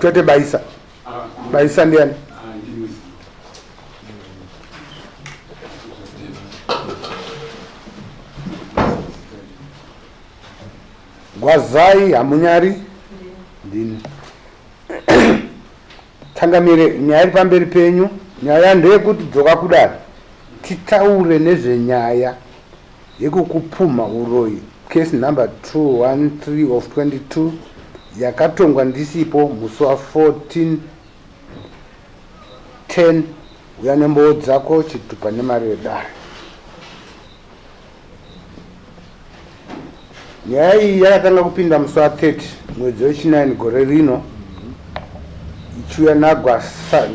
Twete Baisa. Baisa ndiani? Gwazai hamunyari? Ndini. Tangamire nyaya pamberi penyu, nyaya ndeyekuti dzoka kudai. Titaure nezvenyaya yekukupuma uroyi. Case number 213 of 22. Yakatongwa ndisipo musi wa 14/10 uya nembowo dzako chitupa nemari yedare. Nyaya iyi yakatanga kupinda musi wa 30 mwedzi wechinaini gore rino ichiuya nagwasa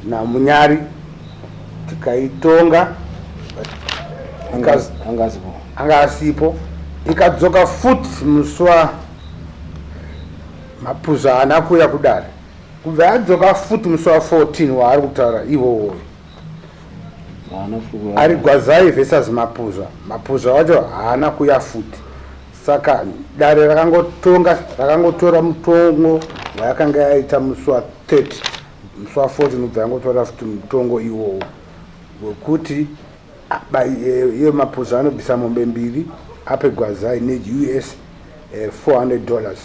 namunyari tikaitonga anga asipo ikadzoka futi musi wa mapuza anakuya kudare kubva adzoka futi musi wa 14 waari kutaura ivowo ari Gwazai versus mapuza wacho haana kuya futi. Saka dare rakangotora mutongo wayakanga yaita musi wa 30 musi wa 14 ubva yangotora futi mutongo iwowo wekuti iyo mapuza anobvisa mombe mbiri ape Gwazai ne$US $400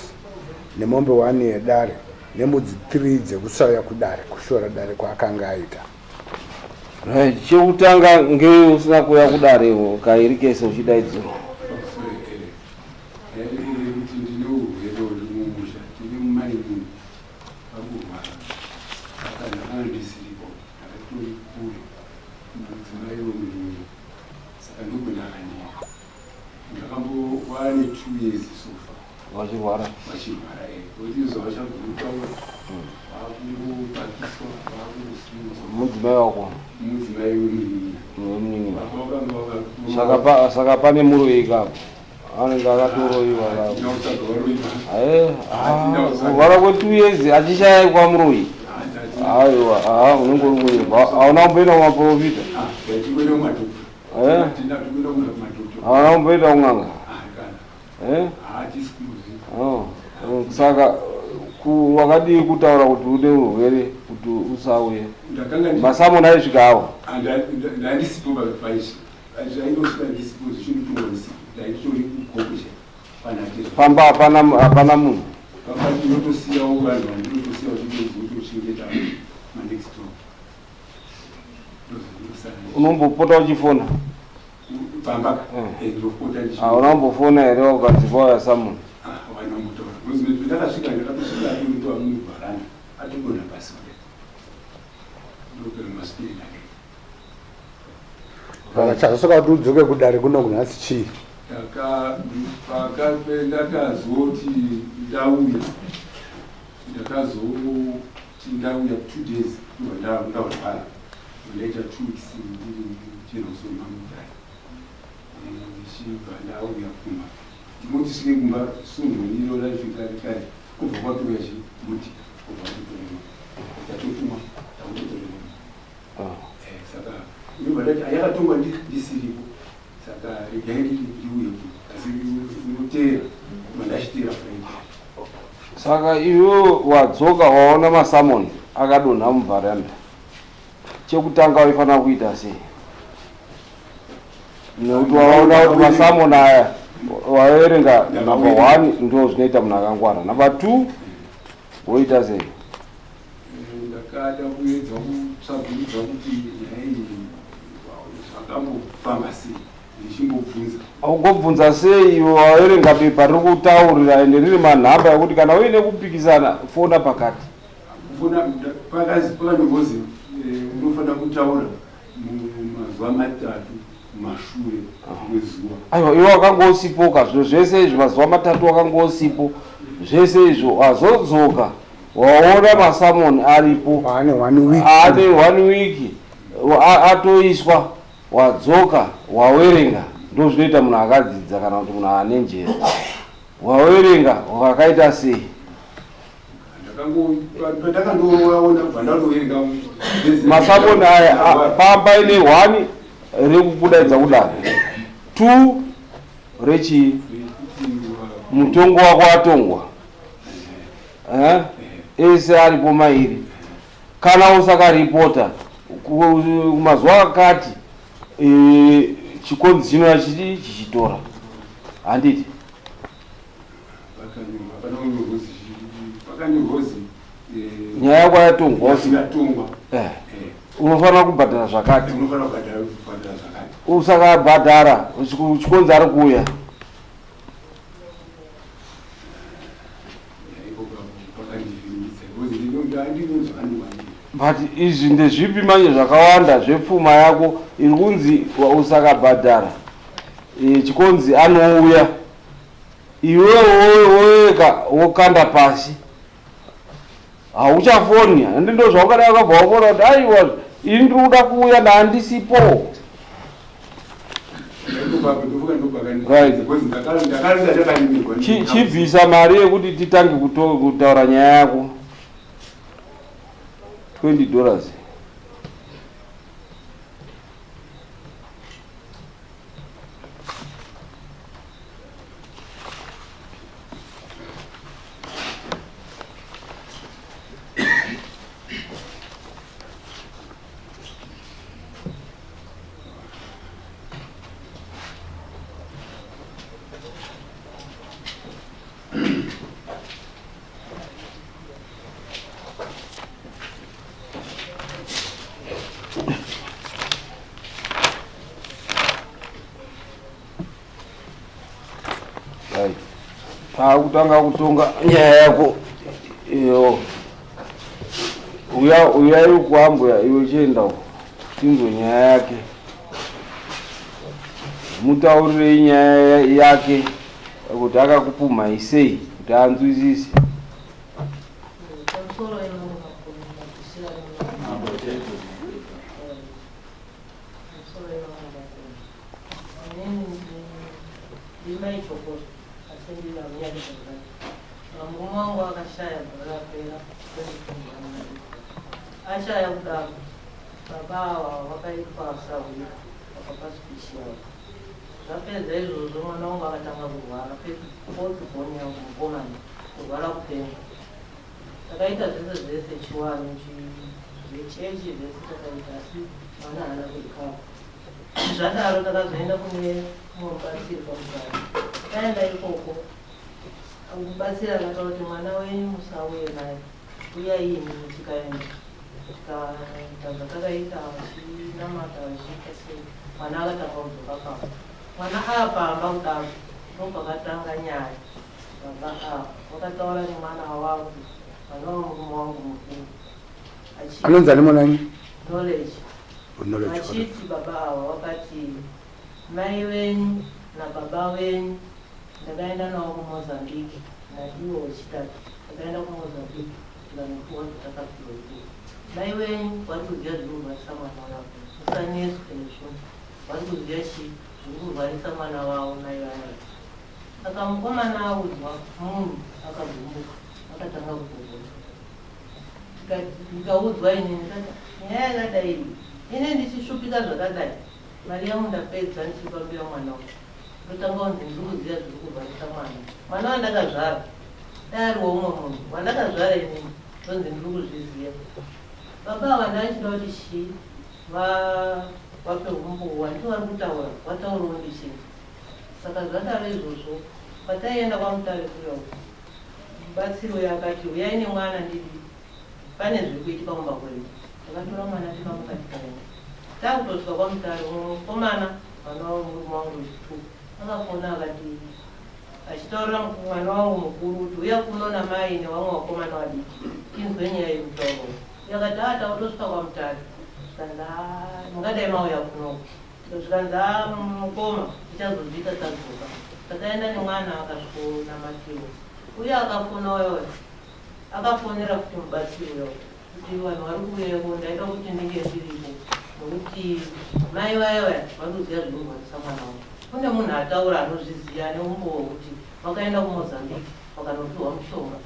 nemombe 1 yedare nemudzi 3 dzekusauya kudare kushora dare kwaakanga aita. Cheutanga ngei usina kuya kudare kairi kese uchidaidziro. Wachirwara mudzimai wako saka pane muroyi kapo anenge akatoroyiwa kurwara kwe2 years achishaya kwa muroyi. Aiwa unenge uri kunyumba hauna kumboenda kumaprofita hauna kumboenda kung'anga saka wakadii kutaura kuti une urwere kuti usauye masamoni aisvika awo pamba hapana munhu unombopota uchifona unombofona here ukadzipa waya samoni chakasoka kuti udzoke kudare kuno kunhasi chii ndakazoti ndauya 2 days ndaurwara later 2 weeks ndichinosoma mudare ndichibva ndauya kumba ndinoti svike kumba sungweniro raisvika kare kubva kwatuya chimuti kubva kwatutorema ndatotumwa ndakutotorema saka ndibva ndati ayakatongwa ndisiripo saka regai ndiuye asi unoteera mandachiteera friend. Saka iwe wadzoka waona masamoni akadonha mubharanda chekutanga waifana kuita sei? Nekuti waona kuti masamoni aya waerenga number 1 ndo zvinoita munhu akangwara, number 2 woita sei? Ndakada kuedza kutsvagurudza kuti nyaya zvakambofamba sei ndichimbobvunza. Aungobvunza sei iwe waerenga pepa riri kutaurira ende riri manhamba ekuti kana uine kupikisana fona pakati fona pakanyozi unofanira kutaura mumazuva 3 mashure kwezuva. Aiwa iwe wakangosipoka zviro zvese izvi mazuva 3 wakangosipo zvese izvo wazodzoka waona masamoni aripo ane 1 week ane 1 week atoiswa wadzoka wawerenga ndozvinoita munhu akadzidza kana kuti munhu ane njere. Wawerenga wakaita sei? Masaboni aya pamba ine 1 rekubudaidza kudaro, 2 rechi mutongo wako atongwa ese aripo mairi. Kana usakaripota kumazuva akati chikonzi chino chichitora handiti nyaya yako yatongwa unofanira kubhadhara zvakati. Usakabhadhara chikonzi ari kuuya but izvi ndezvipi manje zvakawanda zvepfuma yako iri kunzi usakabhadhara chikonzi anouya iwewe wokanda pasi hauchafoni. Ende ndo zvawakada wakabva wafona kuti aiwa ini ndiri kuda kuuya nahandisipo. Chibvisa mari yekuti titange kutaura nyaya yako $20. Kutanga kutonga nyaya yako iyo uya iri kuambwa iwe chienda tinzwe nyaya yake, mutaurire nyaya yake kuti akakupuma isei kuti anzwisise. Wangu akashaya barapera ashaya kudaro baba wakaitwa sauri wakapasipishia zvapedza izvozvo mwana wangu akatanga kurwara pekupotiponya mukomana kurwara kupenga takaita zvese zvese chiwani zvechechi zvese takaita asi mwana haana kudikapa zvadaro takazoenda kune munobatsirwa mugari taenda ikoko akubatsira akataura kuti mwana wenyu musauye naye uyaini tikaenda tikatanga takaita vachinamata vachiita sei mwana akatanga kudzoka pamba mwana apamba kudaro ndopakatanga nyaya baba vakataura nemwana wangu mwana wamurume wangu mukuru anonzi ane mwananyi knowledge vachiti baba ava vakati mai venyu nababa venyu ndakaenda nawo kuMozambique naiwo wechitatu ndakaenda kuMozambique ndikanokuwa takapirwa mai venyu vari kuziva zviri kurwarisa mwana wavo musanetswe nezvo vari kuziva zviri kurwarisa mwana wavo mai vaya saka mukomana audzwa munhu akagumbuka akatanga kugogota ndikaudzwa inini ndikati nyaya yakadai ine ndichishupika zvakadai mari yangu ndapedza ndichipambira mwana wangu ndotanga kunzi ndiri kuziva zviri kurwarisa mwana wandakazvara dai ari woumwe munhu wandakazvara inini ndonzi ndiri kuzviziva baba vana vachida kuti shi vape umbuwa ndito vari kutaura wataurawo ndichinzi saka zvadaro izvozvo pataienda kwamutavi kuyo mubatsiro yakati uyai nemwana ndidi pane zviri kuitika mumba kwedu takatora mwana tikamuka tikaenda takutosvika kwamutavi mukomana mwana wamurume wangu wechitu akafona akati achitaurira mwana wangu mukuru kuti uya kunona mai nevamwe vakomana vadiki tinzwe nyaya yemutauro yakati tautosvika kwamutavi mungadai mauya kunoko zvikanzi mukoma tichazozviita tadzoka takaenda nemwana akasvikonamatiro uye akafona uyoyo akafonera kuti mubatsiri uyo kuti vanhu vari kuyeko ndaida kuti ndinge ndiripo zvokuti mai vaya vaya vanoziva zvinorwarisa mwana wavo. Kune munhu ataura anozviziva neumbowo kuti vakaenda kuMozambique vakanopiwa mushonga,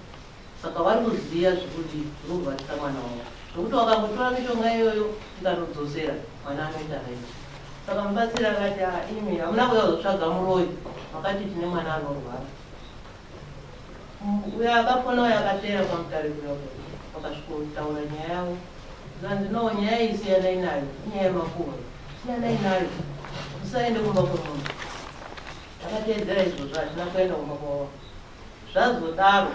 saka vari kuziva zvekuti zvinorwarisa mwana wavo, zvokuti vakangotora mishonga iyoyo ikanodzosera mwana anoita raini. Saka mubatsiri akati imi hamuna kuuya kuzotsvaga muroyi, makati tine mwana anorwara. Uyo akafona uyo akateera pamutariro yavo vakasvikotaura nyaya yavo. Zvanzi no nyaya iyi siyanai nayo, inyaya yemakuhwa, siyanai nayo, musaende kumba kwemunhu. Takateedzera izvozvo hatina kuenda kumba kwavo. Zvazodaro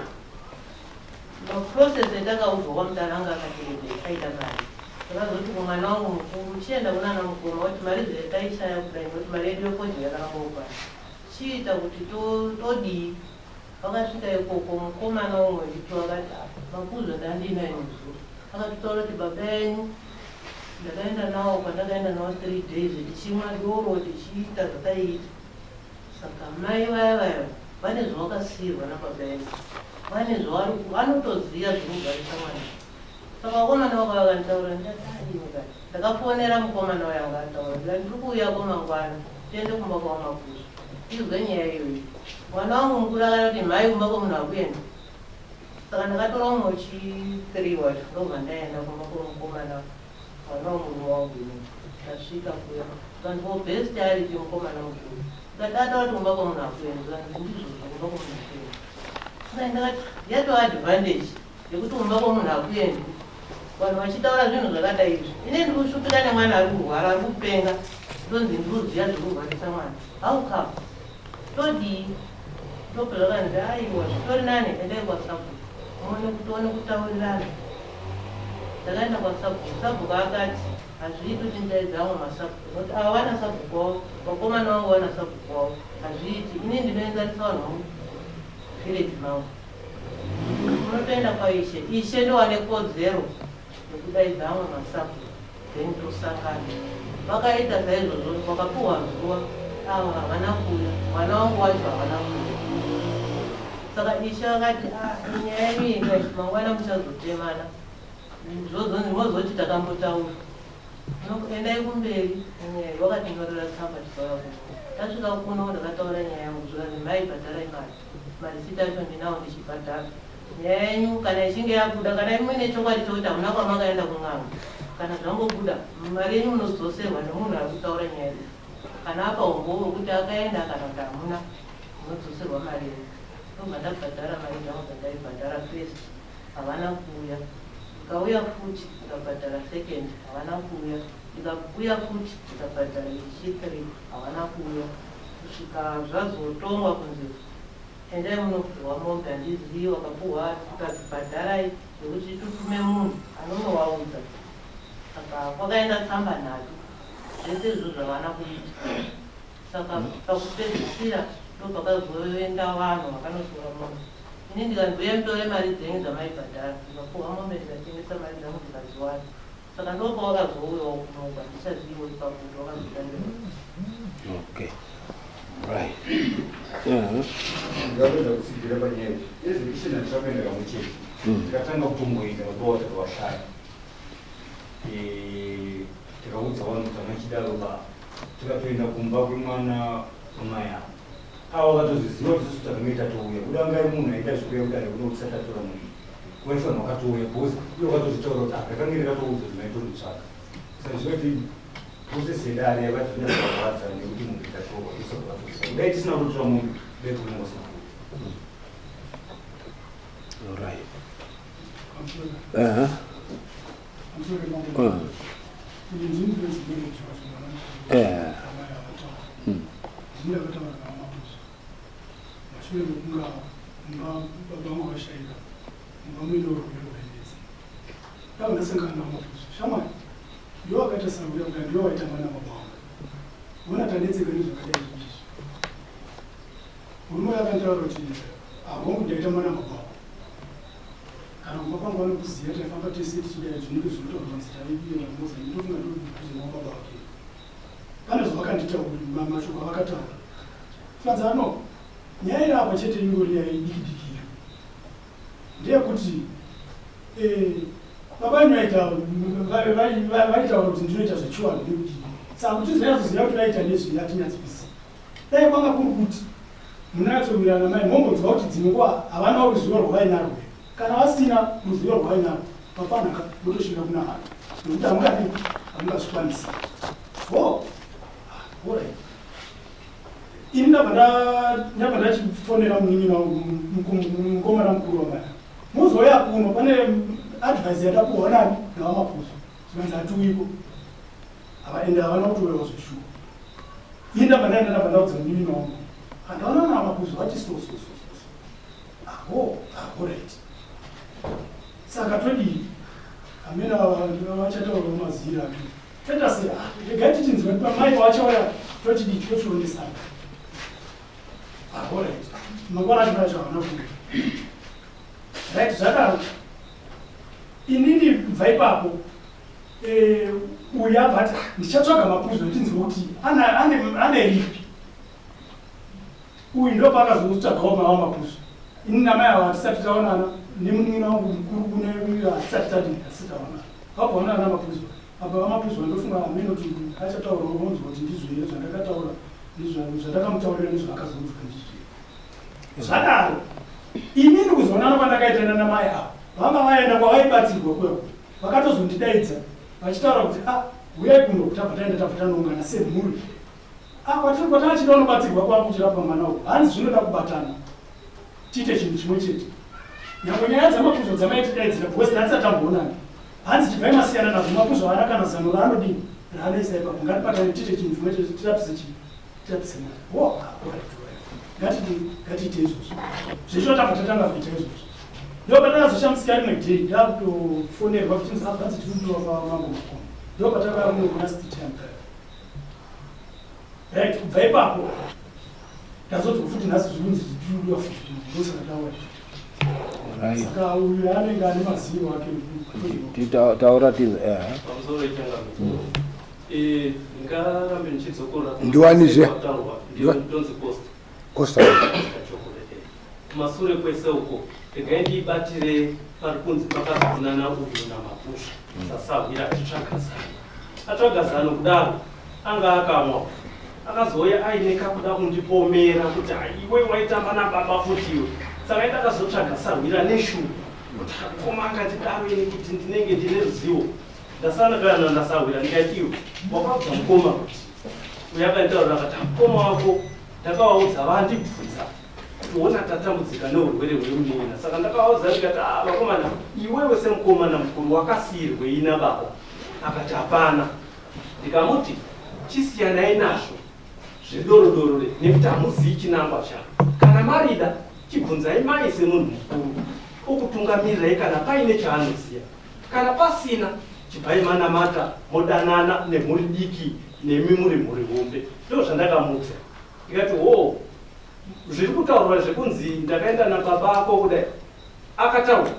maprocess etakaudzwa kwamutana anga akateedzera aita mari. Takazoti kumwana wangu mukuru chienda kunana mukoma kuti mari dzetaishaya kudai nokuti mari yedu yepodhi yakanangokwana. Chiita kuti todii. Vakasvika ikoko mukomana umwe ndicho akati makuzo ndandinaye muzuru. Akatitaura kuti baba yenyu ndakaenda nawo kwandakaenda nawo 3 days tichimwa doro tichiita zvakaita. Saka mai vaya vaya vane zvavakasiyirwa nababa yenyu, vane zvavari vanotoziva zvinorwarisa mwana. Saka vakomana vako vakanditaura ndakati ndakafonera mukomana uyo akataura ndikati ndiri kuuyako mangwana tiende kumba kwavo makuzo izwe nyaya iyoyo. Mwana wangu mukuru akati mhai kumba kwomunhu akuenda. Saka ndakatora umwe wechi3 wacho ndobva ndaenda kumba kwomukomana mwana wamurume wangu ini. Ndasvika kuya kandiwo best ariti mukomana mukuru. Ndikati ataura kuti kumba kwomunhu akuenda, ndizvozvo kumba kwomunhu akuenda. Saka ndakati yatova advantage yekuti kumba kwomunhu akuenda vanhu vachitaura zvinhu zvakadai izvi. Ine ndiri kusvupika nemwana ari kurwara ari kupenga, ndonzi ndiri kuziva zvikurwarisa mwana. How come? Todii? Ndopezvakanzi aiwa zvitori nani endai kwaSabhuku muone kutaurirana. Takaenda kwaSabhuku. Sabhuku akati hazviiti kuti ndaidzamwe maSabhuku nokuti ava vana Sabhuku wavo, vakomana vangu vana Sabhuku wavo, hazviiti. Ini ndinoenzanisa vanhu village mavo. Munotoenda kwaishe, ishe ndowane kodzero yekudaidzamwe maSabhuku then tosangana. Vakaita saizvozvo vakapiwa zuva ava havana kuuya, mwana wangu wacho havana kuuya. Saka ishe akati nyaya yenyu ikati mangwana muchazotemana, zvozonzi mozoti takambotaura endai kumberi nenyaya iyi. Vakatinyorera tsamba tikauya kuno. Tasvika kuno ndakataura nyaya yangu zvikanzi mai bhadharai marisiti acho ndinawo ndichibhadhara. Nyaya yenyu kana ichinge yabuda, kana muine chokwadi chokuti hamuna kwamakaenda kun'anga, kana zvangobuda mari yenyu munodzoserwa nemunhu ari kutaura nyaya iyi. Kana apa umbowo wekuti akaenda kana kuti hamuna munodzoserwa mari yenyu. Ndobva ndabhadhara mari dzangu dzandaibhadhara first, havana kuuya. Ikauya futi ikabhadhara second, havana kuuya. Ikabuya futi ikabhadhara ichi3, havana kuuya. Kusvika zvazotongwa kunzi endai munopiwa mombe handizivi, wakapuhwa tikazibhadharai nekuti tutume munhu anonovaudza. Saka kwakaenda tsamba nhatu zvese izvo zvavana kuita. Saka pakupedzisira ndopakazoenda vanhu vakanosora mombe. Ini ndikanzouya mutore mari dzenyu dzamaibhadhara, ndikapuhwa mombe ndikatengesa mari dzangu ndikaziwana. Saka ndopawakazouyawo kunokwa ndichazivo ipapo kuti wakazotandira. Okay. Right. Ndakapedza kutsigira panyaya ezvekishina ndakapenda kamwe chete. Tikatanga kutomboita vabowa takavashaya. Tikaudza vanhu kuti amachidaro ba. Tikatoenda kumba kwemwana wamai avo. Ava vakatozviziva kuti tisu takamaita touya. Kudangai munhu aita zvikuya kudai kuno kuti satatora munhu. Waifanira wakatouya bhozi iye wakatozvitaura kuti ndakanga ndakatoudza zvinaitorutsvaka. Saka zvinoti process yedare yavazvina zvavarwadza nekuti munhu itatorwa isakuvatosa. Kudai tisina kutotora munhu bekunongosa. All right. I'm sorry. Uh-huh. I'm sorry, Mom. Uh-huh. Yeah. Kana mapanga vanokuziva taifamba tese tichidai zvinenge zvinotovanzita iye vamoza ndinofunga ndozvinova baba vake. Pane zvavakanditaura mashoko avakataura. Tikadza no nyaya iri apa chete ingori yaidikidikira ndeyekuti vanoita kuti ndinoita zvechiwa ndekuti saka kuti zvinyazoziva kuti vaita nezvi yatinyatsopisa dai kwanga kuri kuti munatsowirirana mai mombodzwa kuti dzimwe nguva havana ruzivo rwavainarwo kana vasina ruzivo rwavainarwo vafanaka motosvika kuna hana nokuti hamungazvikwanisa orit ini ndabva ndachifonera munin'ina mukomana mukuru wamai muzoya kuno pane advise yatapuhwa nani navamapuzo zvikanzi hatiwiko ende havana kutowewa zveshuwa ini ndabva ndaudza munin'ina wangu handaona navamapuzo vati orit saka todii amene vachataura mazira ake totasiya regai tichinzwa pamai vachauya totidii tochiondesana orit mangwana acho havana kuda right zvakaro inini bva ipapo uyu abva ati ndichatsvaga mapuzo ndichinzwa kuti ane ripi uyu ndo paakazotsvagawo mawa mapuzo ini namai ava hatisati taonana nemunin'ina wangu mukuru kune hatisati taonana vabvaonana namapuzo apa vamapuzo vandofunga amene kuti achataura unonzwa kuti ndizvo zvandakataura zvandakamutaurira nezvaakazonzwa ndizvo zvakaro inini kuzoonana kwandakaitana namai avo vanga vaenda kwavaibatsirwa kweko vakatozondidaidza vachitaura kuti uyai kuno kuti abva tabva tanoungana semhuri kwatachida unobatsirwa kwakuchirapa mwana uyu hanzi zvinoda kubatana tiite chinhu chimwe chete nyangwe nyaya dzamapuzo dzamaitidaidzira because ndatisati tamboonana hanzi tibvai masiyana nazvo mapuzo haana kana zano raanodini raanoisa ipapo ngatibatane tiite chinhu chimwe chete tirapise mwana ngatiite izvozvo zvesho tabva tatanga kuita izvozvo ndopatakazoshamisika rimwe day ndakutofonerwa vachinzi tirimudiwa pamango makoma ndopataka muno kuna stitamba right kubva ipapo ndazodzwa futi nhasi zvikunzi tirimudiwa futi ndosaka taura saka uyu anenge ane mazivo ake taura tini pamusoro wechangamiro ngarambe ndichidzokora ndiwanizve ndonzi costa kumashure kwese uko regai ndiibatire pari kunzi pakazoonana uyu namapusha sasahwira atsvaga zano kudaro anga akamwa akazouya aine kakuda kundipomera kuti iwe waitamba nababa futiwe saka ita akazotsvaga sarwira neshuwa koma akatidaro ini kuti ndinenge ndine ruzivo ndasanakana ndasahwira ndikati iwe wakabva mukoma kuti uyakanitaurira akati mukoma wako ndakavaudza vandibvunza kuona tatambudzika neurwere hwemun'ina saka ndakavaudza ndikati vakomana iwewe semukomana mukuru wakasiyirwei nababa akati hapana ndikamuti chisiyanai nazvo zvidorodoro nekuti hamuzivi chinangwa chavo kana marida chibvunzai mai semunhu mukuru ukutungamirirai kana paine chaanoziva kana pasina chibvai manamata modanana nemhuri diki nemi muri mhuri hombe ndo zvandakamudza ndikati zviri kutaurwa zvekunzi ndakaenda nababa ako kudai akataura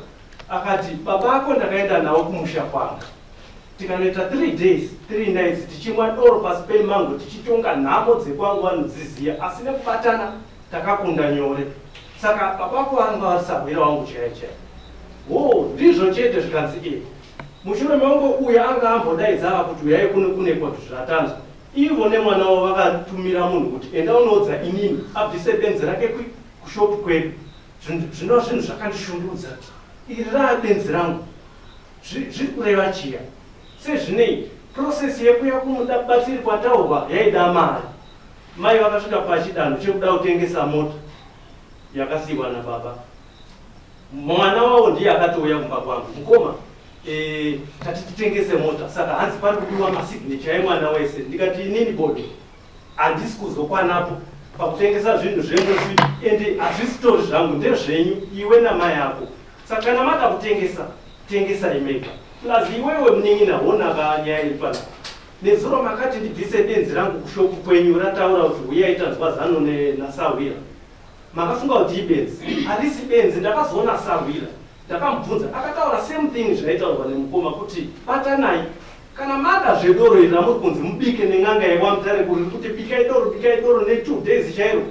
akati baba ako ndakaenda nawo kumusha kwanga tikanoita 3 days 3 nights tichimwa doro pasi pemango tichitonga nhamo dzekwangu vanodziziya asi nekubatana takakunda nyore saka baba ako anga vasahwira wangu chaiyo chaiyo ndizvo chete zvikanzi mushure mewangu uyu anga ambodaidza ava kuti uyai kune kwatu zvatanzwa ivo nemwana wavo vakatumira munhu kuti enda unoudza inini abvise benzi rake kushopu kwedu zvinova zvinhu zvakandishungurudza iri raa benzi rangu zviri kureva chiya sezvinei prosesi yekuya kumubatsiri kwataurwa yaida mari mai vakasvika pachidanho chekuda kutengesa mota yakasiyiwa nababa mwana wavo ndiye akatouya kumba kwangu mukoma tati titengese mota saka hanzi pari kudiwa masignature emwana wese ndikati inini bodi handisi kuzokwanapo pakutengesa zvinhu zvendozi ende hazvisitori zvangu ndezvenyu iwe namai ako saka kana mada kutengesa tengesai mega plus iwewe munin'ina honaka nyaya iri panapa nezuro makati ndibvise benzi rangu kushopu kwenyu rataura kuti uyai tanzwa zano nasahwira makafunga kuti ibenzi harisi benzi ndakazoona sahwira ndakamubvunza akataura same thing zvaitaurwa nemukoma kuti batanai kana mada zvedoro iri ramuri kunzi mubike nen'anga yewamutare kuri kuti bikai doro ne2 days chairo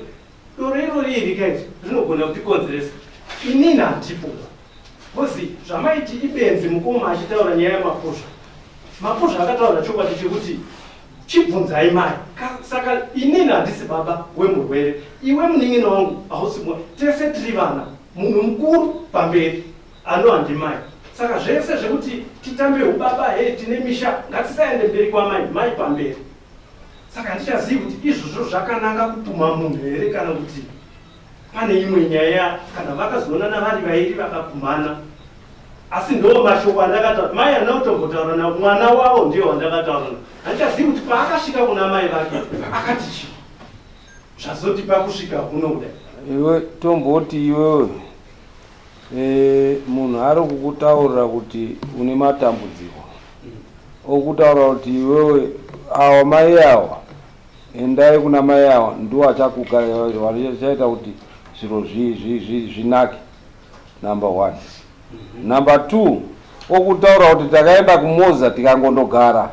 doro iro riri kaiti rinogona kutikonzeresa inini handipo kozi zvamaiti ibenzi mukoma achitaura nyaya yemapusha. Mapusha akataura chokwadi chekuti chibvunzai mai. Saka inini handisi baba wemurwere, iwe munin'ina wangu hausi mwana, tese tiri vana, munhu mukuru pamberi handimai. Saka zvese zvekuti titambe ubaba tine misha, ngatisaende mberi kwamai, mai pamberi. Saka handichazivi kuti izvozvo zvakanaka kutuma munhu here kana kuti pane imwe nyaya kana vakazoonana vari vairi vakakumana. Asi ndo mashoko andakataura mai ana kutombotaura na mwana wavo ndiyo wandakataura. Handichazivi kuti paakasvika kuna mai vake akati chi zvazoti pakusvika kuno kudai. Iwe tomboti iwewe munhu ari kukutaurira kuti une matambudziko okutaura kuti iwewe awa mai awa endai kuna mai awa ndiwo achaita kuti zviro zvinake. Number 1. Number 2, okutaura kuti takaenda kumoza tikangondogara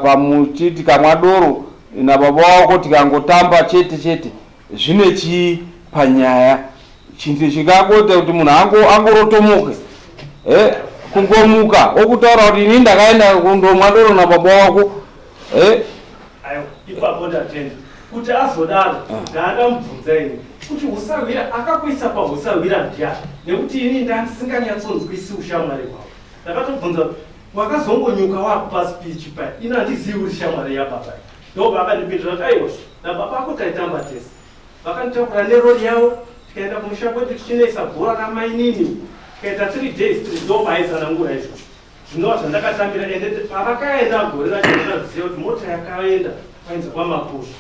pamuti tikamwadoro na baba wako tikangotamba chete zvine chi panyaya chintu chikangota kuti munhu angorotomuke kungomuka okutaura kuti ini ndakaenda kundomwadoro na baba wako ayo ipapo ndatenda kuti azodaro ndakamubvunza ini kuti usawira akakuisa pausawira ndiani nekuti ini ndisinganyatsonzwisi ushamwari hwavo. Ndakatobvunza wakazongonyuka wakupa speech paya ini handizivi kuti shamwari yababa ndo vakandipindura kuti aiwa nababa ako taitamba tese. Vakanditakura nerori yavo tikaenda kumusha kwedu tichinoisa bhora ramainini tikaita 3 days ndo paaizanangura izvozvo zvinova zvandakatambira. Ende pavakaenda gore racho ndakaziva kuti mota yakaenda kwainzi kwamapusha.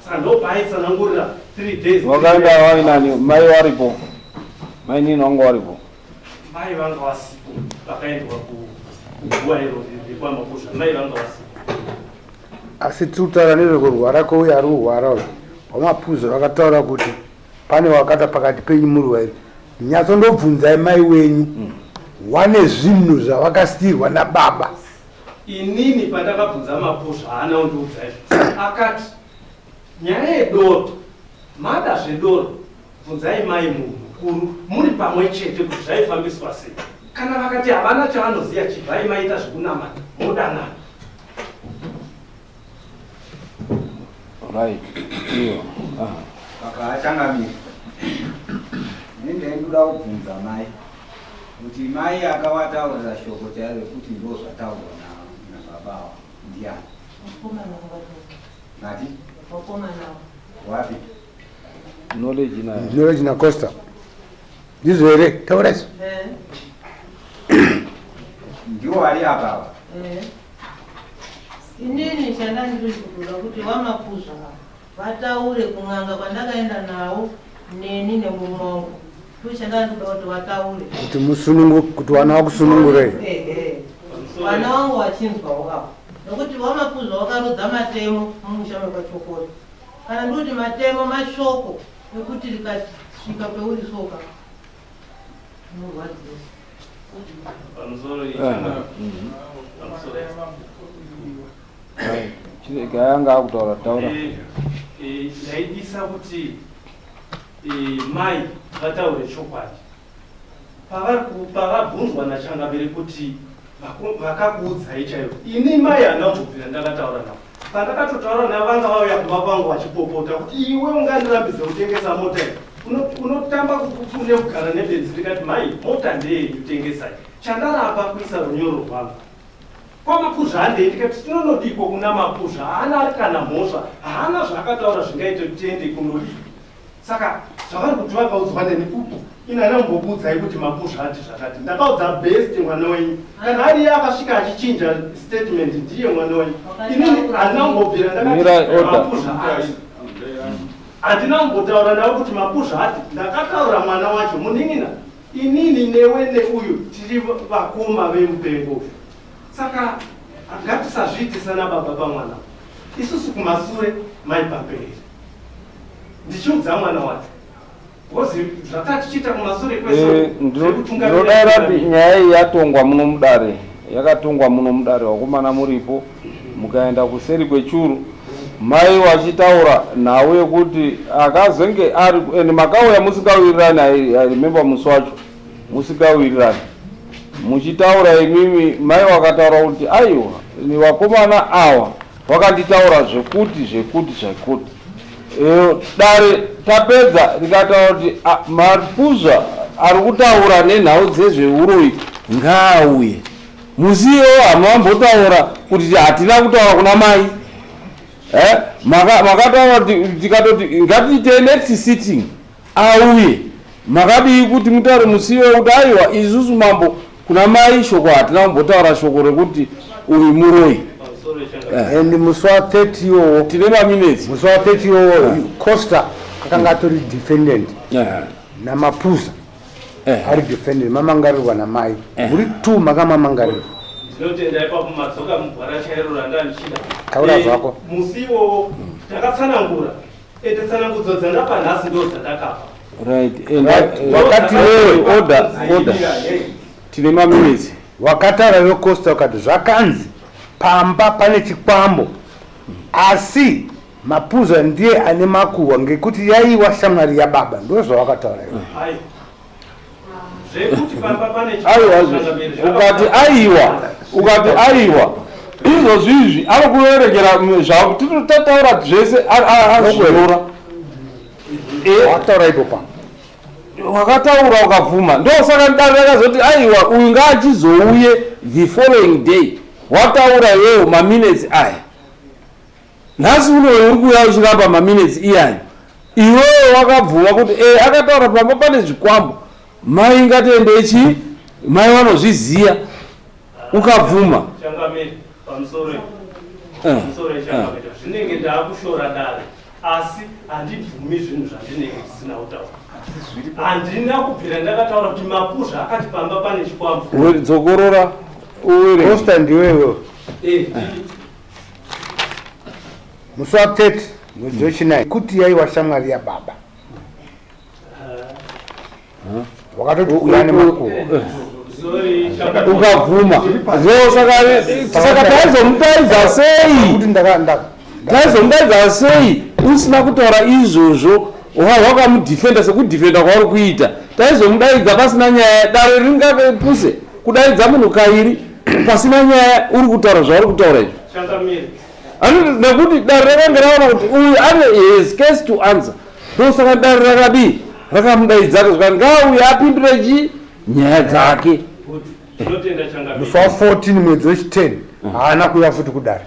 Saka ndo paaizanangurira 3 days. Wakaenda wainani mai waripo? Mai nini wangu waripo? Mai vanga wasipo vakaendwa kuguva iro rekwamapusha. Mai vanga wasipo. Asi tutaura nezvekurwara kwouyo ari kurwara uyu wamaphuza vakataura kuti pane wakata pakati penyu murwere. Nyatsondobvunzai mai wenyu wane zvinhu zvavakasiyirwa nababa. Inini pandakabvunza mapusha haana kundiudza izvo. Akati nyaya yedoro mada zvedoro bvunzai mai munhu mukuru muri pamwe chete kuti zvaifambiswa sei. Kana vakati havana chavanoziva chibvai maita zvekunamata modanana. Right. Iyo. Vakachangamira. Ndindoda kubvunza mai kuti mai akavataurira shoko chairo kuti ndo zvataurwa nababa ndiani? Ngati? Wapi? Knowledge na Costa. Ndizvo here taura izvo. Ndiwo ari apa. Inini chandandikuda kuti wamaphuza vataure kun'anga kwandakaenda nawo neni nemume wangu. Ndochandandikuda kuti vataure kuti wana wakusunungurei. Wana wangu wachinzwa wakapo nokuti wamaphuza wakarodza matemo mumusha mekwachokora. Kana ndikuti matemo mashoko ekuti rikasvika peuri soka unorwadzisa. Gayanga akutaura taura. Ndaidisa kuti mai vataure chokwadi. Pavabvunzwa nachangavere kuti vakakuudzai chaivo. Ini mai haana kubvira ndakataura navo. Pandakatotaura navo vanga vauya kumba kwangu vachipopota kuti iwe ungandirambidza kutengesa mota iyi. Unotamba kune kugara nebenzi rikati mai mota ndeye utengesai. Chandarapa kuisa runyoro rwangu. Kwamapuzha handei ndikati tinonodiko kuna mapuzha haana ari kana mhosva haana zvakataura zvingaite kuti tiende kunodii. Saka zvavari kuti vakaudzwa neni inana mumbobudzai kuti mapuzha ati zvakati. Ndakaudza best mwana wenyu kana ari iye akasvika achichinja statement ndiye mwana wenyu. Inini handina kumbobvira ndakati mapuzha ati. Handina kumbotaura navo kuti mapuzha ati. Ndakataura mwana wacho munin'ina inini newe neuyu tiri vakoma vemupengo. Saka ngatisazviitisa nababa pamwana. Isusu kumasure mai pamberi. Ndichiudza mwana wacho. Wozi zvakatichita kumasure kwese. Ndinodaira kuti nyaya iyi yatongwa muno mudare. Yakatongwa muno mudare wakomana muripo. Mukaenda kuseri kwechuru. Mai wachitaura nawe kuti akazenge ari makauya musingawirirani I remember musi wacho. musikawirirani muchitaura imimi mai wakataura kuti aiwa ni vakomana awa wakanditaura zvekuti dare tapedza rikataura kuti Mapuza ari kutaura nenhau dzezveuroyi ngaauye musiwo hamambotaura kuti hatina kutaura kuna mai makataura kuti tikatoti ngatiite next sitting auye makadii kuti mutaure musiwo kuti aiwa isusu mambo kuna mai shoko hatina kumbotaura shoko rekuti uyu muroyi and musi wa 30 iwowo tine maminutes musi wa 30 iwowo Costa akanga atori defendant naMapuza ari defendant mamangarirwa namai muri 2 makamamangarirwa tinotenda ipapo madzoka mugwara chairo randanchida taura zvako musiwo takatsanangura ende tsanangudzo dzandapa nhasi ndo dzandakapa right wakati order tine maminutes wakataura veCosta ukati zvakanzi pamba pane chikwambo asi Mapuza ndiye ane makuhwa ngekuti yaiwa shamwari yababa ndo zvawakataura iwe ukati aiwa izvozvizvi ari kuverekera zvavo titaura zvese azvirora wataura ipo wakataura ukabvuma ndosaka dare rakazoti aiwa uyu ngaachizouye the following day wataura iwewo maminutes aya nhasi unoyo uri kuuya uchiramba maminutes iyani iwewo wakabvuma kuti akataura pamba pane zvikwambo mai ngatiende chi mai vanozviziya ukabvuma zvinenge ndaakushora dare asi handibvumi zvinhu zvandinenge zvisina kutaura handina kubvira ndakataura kuti Mapuza akati pamba pane chikwambo dzokorora Costa ndiwewo musi wa 30 mwedzi wechinayi kuti yaiwa shamwari yababa wakatoti uyane makuhwa ukabvuma saka taizomutaidza sei usina kutaura izvozvo wakamudhifenda sekudhifenda kwauri kuita taizomudaidza pasina nyaya dare ringapuse kudaidza munhu kairi pasina nyaya uri kutaura zvauri kutaura izvo nekuti dare rakange raona kuti uyu ane his case to answer ndosaka dare rakadii rakamudaidza zvakati ngauye apindure chi nyaya dzake musi wa 14 mwedzi wechi10 haana kuya futi kudare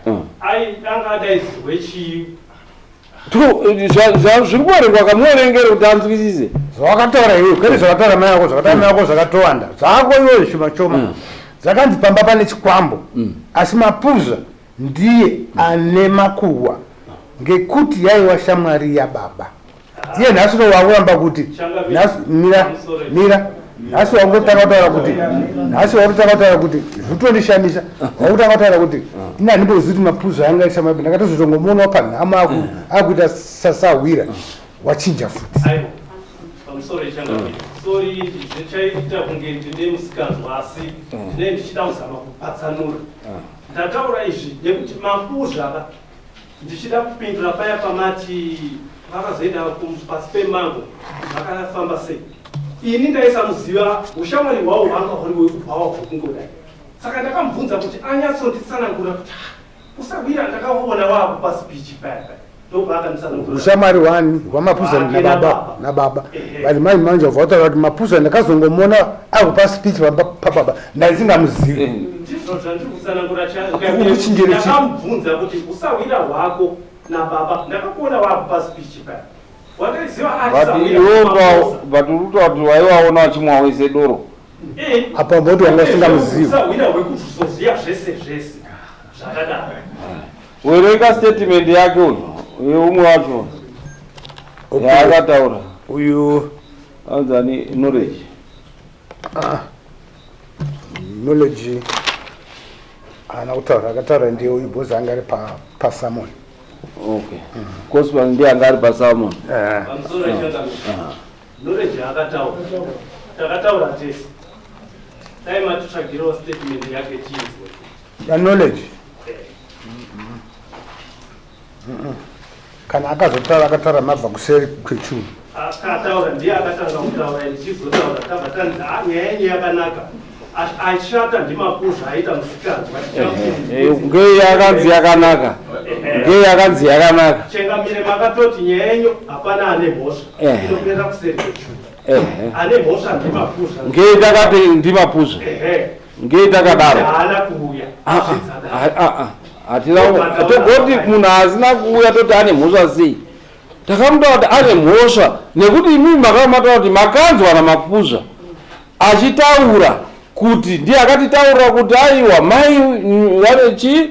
zviri kuverengwa kamuverengere kuti anzwisise zvawakataura iwe kwete zvakataura mai yako zvakataura mai yako zvakatowanda zvako iweyo shoma shoma dzakanzi pamba pane chikwambo asi Mapuza ndiye ane makuhwa ngekuti yaiwa shamwari yababa iye nhasi nowakuramba kuti mira nhasi wakutanga kutaura kuti zvitondishamisa wakutanga kutaura kuti ina ndimbozivi kuti Mapuza anga ishamwari ndakatozotongomona panhama akuita sasahwira wachinja futi sorry zvichaita kunge ndine musikanzwa asi ndine ndichida kuzama kupatsanura ndataura izvi nekuti Mapuza ndichida kupindura paya pamati vakazoenda pasi pemango vakafamba sei ini ndaisamuziva ushamwari hwavo hwanga huri wekubvawa kwokungodai saka ndakamubvunza kuti anyatsonditsanangura kuti usawira ndakaona wavo pasi pichi paya ushamwari hwani hwaMapuza nababa bali mai manje vataura kuti Mapuza ndakazongomona avo pasi pichi pababa ndaisingamuzivi ndizvo zvandiri kutsanangura ndakamubvunza kuti usawira hwako nababa ndakakuona wavo pasi pichi paya vatikuta kuti waiwaona wachimwa wese doro apa mboti wanga usingamuzivi werenga statement yake uyu umwe wacho yaakataura uyu anzani knowledge haana kutaura akataura ndiye uyu bhozi anga ari pasamon okay Cosman ndiye anga ari pasamon knowledge akataura takataura tese dai matitsvagirawo statement yake chizwe knowledge kana akazotaura akataura mabva kuseri kwechunu akataura ndiye akatanga kutaura ndichizotaura tabatanidza nyaya yenyu yakanaka ashata ndimapuzha aita musikadzi ngei yakanzi yakanaka ngei yakanzi yakanaka chengamire makatoti nyaya yenyu hapana ane mhosva inokuenda kuseri kwechunu ane mhosva ndimapuzha ngei takati ndimapuzha ngei takadaro haana kuuya togoti munhu asina kuuya toti ane mhosva sei takamuta kuti ane mhosva nekuti imimi makamataura kuti makanzwa namapuzha achitaura kuti ndiye akatitaurira kuti aiwa mai vanechi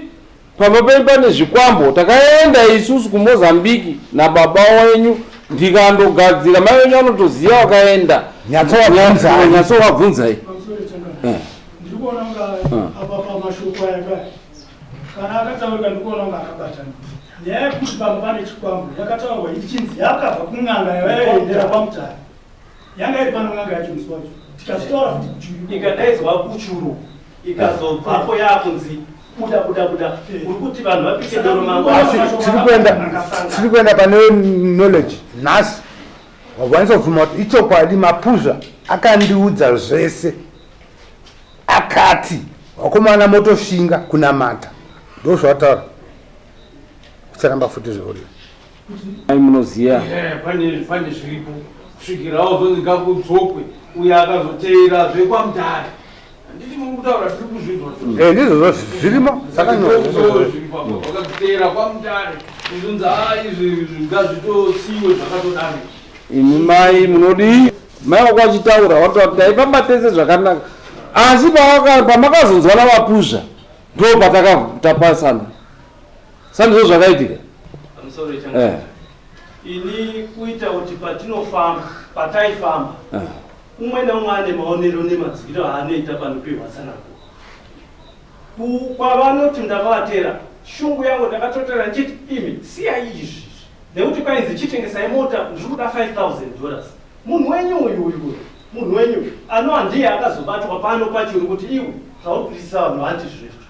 pamba pane zvikwambo takaenda isusu kuMozambique nababa wenyu ndikandogadzira mai wenyu anotoziva wakaenda nyatsovabvunzai ndikuona nga apa pamashoko ayakaya kana akataurika ndikuona nga akabatana nyaya yekuti pamba pane chikwambo yakataurwa ichinzi yakabva kun'anga yayaendera pamutare yanga iri pano n'anga yacho musi wacho tikazvitaura futi kuchuru ikadaidzwa kuchuru ikazobvapo yakunzi buda uri kuti vanhu vapike doro asi tiri kuenda pane knowledge nhasi wabvanisovhuma kuti ichokwadi mapuzha akandiudza zvese akati wakomana motoshinga kunamata ndo zvataura kucharamba futi zveuri ai munoziya pane zviripo kusvikirawo zonzi ngakudzokwe uye akazoteera zvekwamutare handiti muri kutaura tiri kuzvinzwa ndizvo zvirimo vakaziteera kwamutare izonzi izvi ngazvitosiiwe zvakatodaro imi mai munodii mai wakwachitaura watoa kuti aipamba tese zvakanaka asi pamakazonzwa namapuzha ndo patakatapasana sandizvo zvakaitika ini kuita kuti pataifamba umwe naumwe ane maonero nemadzikiro aanoita panopiwa sanako kwavanoti ndakavatera shungu yangu ndakatotera ndichiti imi siya izvi nekuti kwainzi chitengesai mota ndiri kuda $5,000 munhu wenyu munhu wenyu anova ndiye akazobatwa pano pachiri kuti iwe zvauri kuitisa vanhu handi zvezvo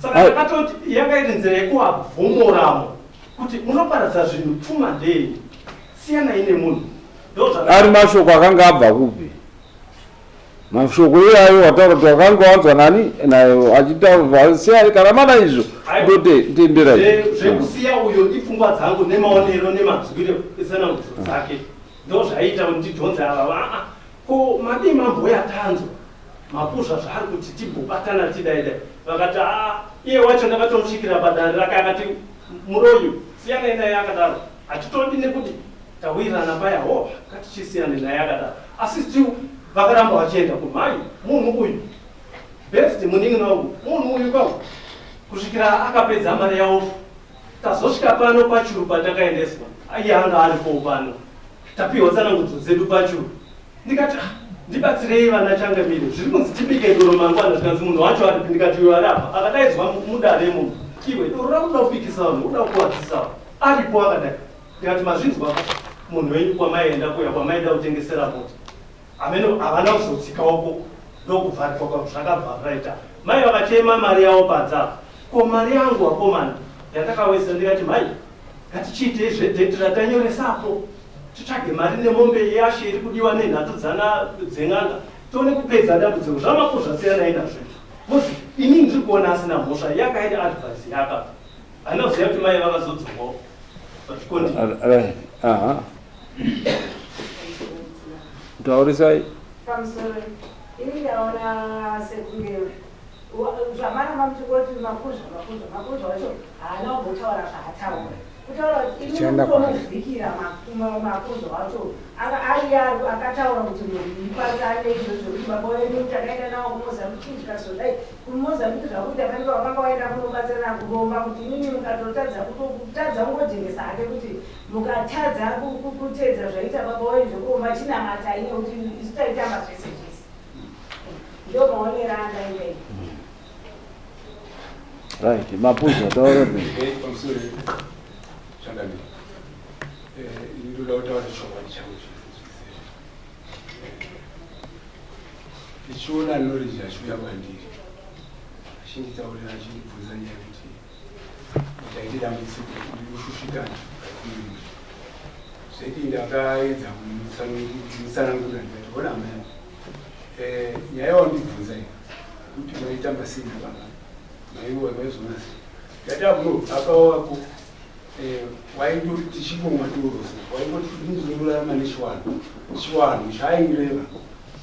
saka ndakatoti yanga iri nzira yekuabvumoramo kuti munoparadza zvinhu pfuma ndei siyana ine munhu ari mashoko akanga abva kupi mashoko iyayo wataura kuti wakanga wanzwa nani nayo achitaura siyai kana mana izvo ndotenderai zvekusiya uyo ipfungwa dzangu nemaonero nemadzwiro esanangudzo dzake ndo zvaita kuti ndidhonze ava ko madii mamboya tanzwa mapuzha zvaari kuti timbobatana tidaidai vakati iye wacho ndakatomusvikira padare rake akati muroyo siyanai naye akadaro hatitodi nekuti tawirirana paya ngatichisiyane naye akadaro asi still vakaramba vachienda kumai munhu uyu best munin'ina wangu munhu uyu kwavo kusvikira akapedza mari yaofu tazosvika pano pachuru patakaendeswa iye anga aripo pano tapiwa tsanangudzo dzedu pachuru ndikati ndibatsirei vana changamire zviri kunzi tibike doro mangwana zvikanzi munhu wacho aripi ndikati uyo ari apa akadaidzwa mudare munhu iwe doro rakuda kupikisa vanhu uda kuwadzisa vanhu aripo akadai ndikati mazvinzwa munhu wenyu kwamaienda kuya kwamaienda kutengesera mota amene havana kuzotsikawopo ndokubvarikwa kwavo zvakabva zvaita mai vakachema mari yavo padza ko mari yangu wakomana yandakawesa ndikati mai ngatichiite zvedheti ratanyoresapo titsvage mari nemombe yashe iri kudiwa nenhatu dzeng'anga tione kupedza dambudziko zvamapuzha siyanai nazvo bozi ini ndiri kuona asina mhosva yakaida advise yaka handinoziva kuti mai vakazodzongwawo vachikondi taurisai pamusoro ini ndaona sekunge zvamana mamutikoti mapuzha wacho haana kumbotaura zvaataura kutaura kuti inomutomuvhikira mapuzha wacho aiya akataura kuti mukwanza neizvozvo kuti baba wenyu takaenda nawo kumozambique tikazodai kumozambique zvakuti afanira wakanga waenda kunobatsirana kuromba kuti inini mukatotadza kutadza ungodhengesa hake kuti mukatadza kutedza zvaita baba wenyu zvokuromba chinamatai nekuti isu taitamba zvese zvese ndo maonera andaidai right mapuzha taura Changamire. Ndoda kutaura chokwadi changu tichiona knowledge yachiuya kwandiri achinditaurira achindibvunza nyaya kuti ndaitira kusvikana zveti ndakaedza kutsanangura ndikati ona mai nyaya yawandibvunza kuti maita masina baba maiwa maizona ndati akawa wako waindoti tichibonga torosa waindoti ndinozorarama nechiwanhu chaaireva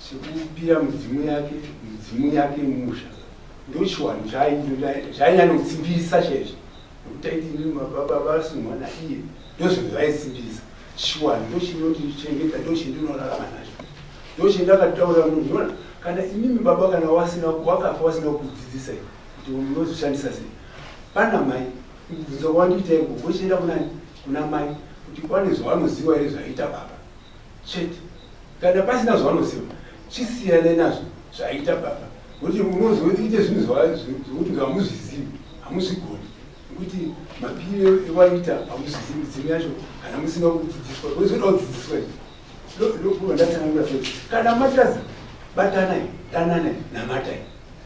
chekupira midzimu yake musha ndo chiwanhu chaanyanya kutsimbisa chaizvo nokuti aiti mababa basi mwana iye ndozvinhu vaisimbisa chiwanhu ndochinondichengeta ndochindinorarama nacho ndochendakataura munhuona kana imimi baba kana wakafa wasina kudzidzisa kuti unozoshandisa sei pana mai kubvunza kwandiita iko wochienda kuna mai kuti pane zvavanoziva here zvaita baba chete kana pasina zvavanoziva chisiyanai nazvo zvaita baba kuti unozoite zvinhu zvokuti hamuzvizivi hamuzvigoni nekuti mapire ewaita hamuzvizivi midzimu yacho kana musina kudzidziswa ozoda kudzidziswa ndokuva ndatsanangura sei kana mataza batanai dananai namatai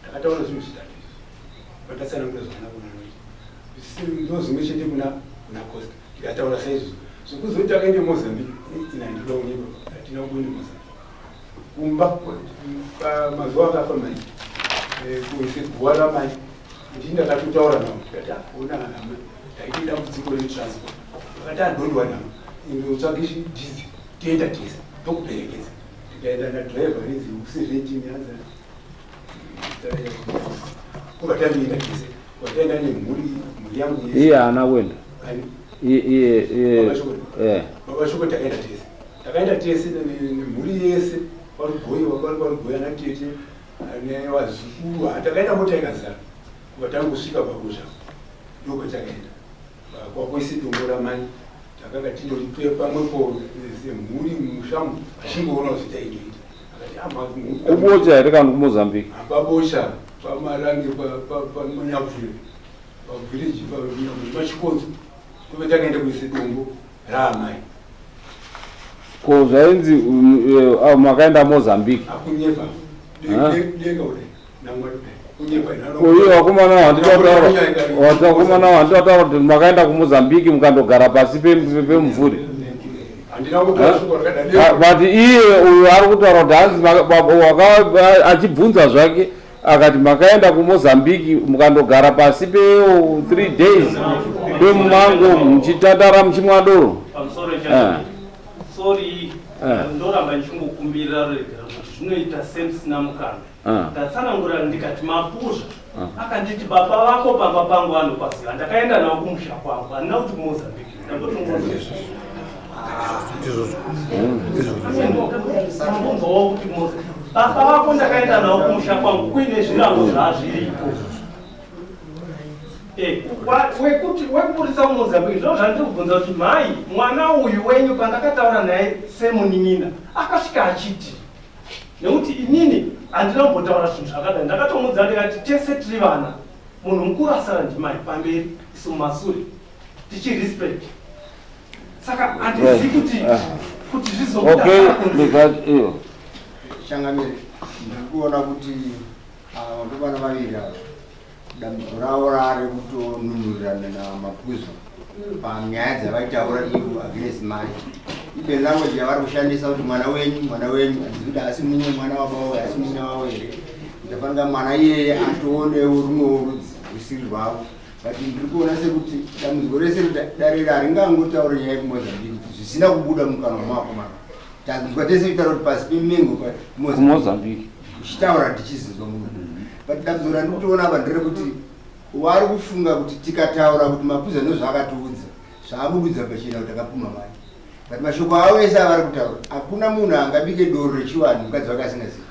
takataura zvinhu zvitatu vatatsanangura zvakanakuna ndo zvimwe chete kuna costa tikataura saizvozvo zvekuzoti takaende mozambique ina ndinoda kunyika atina kuende mozambique kumba mazuva akafa mai kuise guwa ramai ndii ndakatotaura navo tikati ona hama taite dambudziko retransport akati andondiwa navo indotsvake dhizi toenda tese tokuperekedza tikaenda nadriver rizi ku17 yanza kuva tamienda tese wataenda nemhuri yangu iye haana kuenda mabashoko takaenda tese nemhuri yese parugoya natete nevazukuru takaenda mota ikazara kuvatanga kusvika pakusha ndokwatakaenda kwakoise dombo ramai takanga tindoripe pamwepo semhuri mushamu achingoona kuti taitoita kubocha here kana kumozambique pabosha pamarange pamanyabvure pavhileji pachikonzo kuve takaenda kuise dombo raamai ko zvainzi makaenda mozambique akunyepa denga udai namwari udai uye wakomana wanditaura kuti makaenda kumozambique mukandogara pasi pemvuri but iye uyu ari kutaura kuti hanzi achibvunza zvake akati makaenda kumozambique mukandogara pasi pe 3 days pemumango muchitandara muchimwadoro sorry ndoramba ndichingokumbirira regera kuti zvinoita sense namukana ndatsanangura ndikati mapuzha akanditi baba vako pamba pangu anopaziva ndakaenda nawo kumusha kwangu handina kuti kumozambique ndambobvawo kuti baba vako ndakaenda nawo kumusha kwangu kuine zvirango zvazviripo wekuti wekupurisa mumozambique ndo zvandiri kubvunza kuti mai mwana uyu wenyu pandakataura naye semunin'ina akasvika achiti nekuti inini handina kumbotaura zvinhu zvakadai ndakatomudza ndikati tese tiri vana munhu mukuru asara ndimai pamberi isu mumasure tichirespect saka handizi kuti zvizokuda Shangamire ndikuona kuti vana vaviri ava dambudziko ravo rari kutonunurana namapuzo panyaya dzavaitaura ivo against mai ibe language yavari kushandisa kuti mwana wenyu handizi kuti asi munye mwana wabavo asi munyina wavo here ndafanira mwana iyeye atoonewo rumwewo rudzi rusiri rwavo but ndiri kuona sekuti dambudziko rese darire haringangotaura nyaya yekumozambique zvisina kubuda mukanwa wamakomana tanzwa tese kutaura kuti pasi pemengo kumozambique tichitaura tichizizwa munhu but dambudziko randiri kutoona apa nderekuti wari kufunga kuti tikataura kuti mapuza ndozvaakatiudza zvaabududza pachena kuti akapuma mai but mashoko avo ese avari kutaura hakuna munhu angabike doro rechiwanhu mukadzi wake asingazivi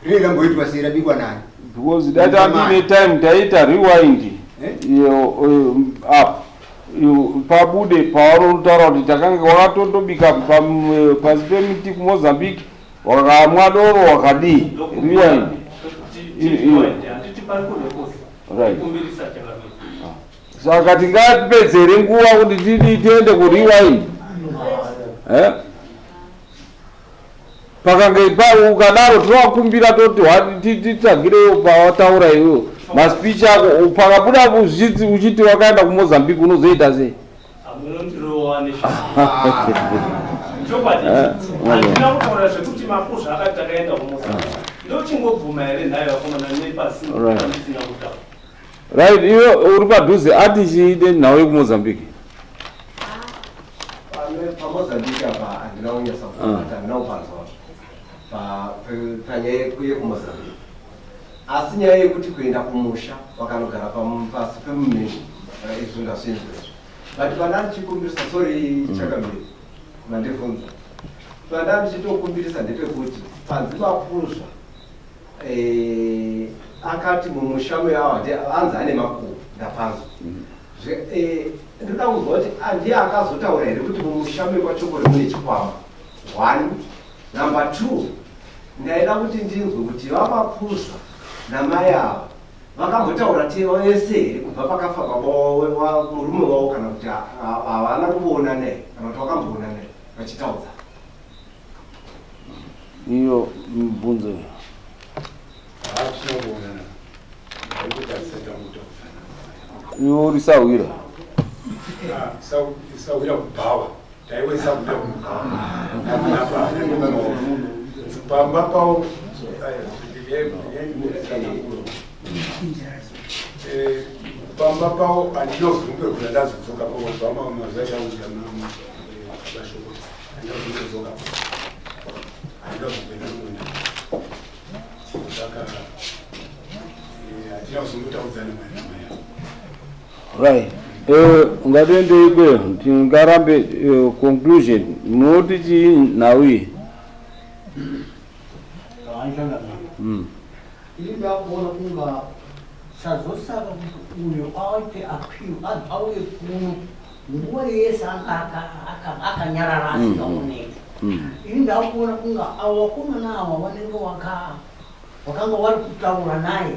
rine ramboitwa sei rabikwa nani because dati andine time taita rewind up pabude pawarotaura kuti takanga wakatondobika pasi pemiti kumozambique wakamwa doro wakadii rewind right saka tingatipedzere nguva kuti tiende kurewind pakange ukadaro tinowakumbira toti titsvagirewo pawataura iwewo maspeech ako pakabuda uchiti wakaenda ku Mozambique unozoita sei? Amunondirowane chopati andina kutaura zvekuti mapuzha akati akaenda ku Mozambique ndochingobvuma here nayo yakomana nepasi andisina kutaura. Right, iwe uri padhuze ati chiide nawe ku Mozambique. Mozambique apa andina kunyasa kuita andina kupanzwa panyaya yekumozambique, asi nyaya yekuti kuenda kumusha wakanogara pasi pemumeni izvo ndazvinzwezvo. But pandari chikumbirisa sorry chakamiri mandibvunza pandari chitokumbirisa ndepekuti panzi mapuzva akati mumusha meawa anzi ane makuru ndapanzwa ndinoda kuzwa kuti ndiye akazotaura here kuti mumusha mekwachokore mune chikwama 1. Number 2, ndaida kuti ndinzwe kuti vamapuzva namai ava vakambotaura teva yese here kubva pakafa murume wavo kana kuti havana kumboona naye kana kuti vakamboona naye vachitaudza iyo mibvunzo iwo uri sawira sawira kubhawa taiwe sawira kubhawa pamba pawo pamba pawo andinozumbe kuti ndazodzoka pawo mazaita kuti abashoko andinozodzoka andinozumbe namuna saka atinazomutaudzana mwana. Right. Ngadende ikwe tingarambe conclusion noti chi nawi. Ila kuona kunga sazosaka kuti uyo aite appeal auye kuno nguwa yese akanyarara asikaoneka. Inda kuona kunga awakomana awa wanenge wakanga wari kutaura naye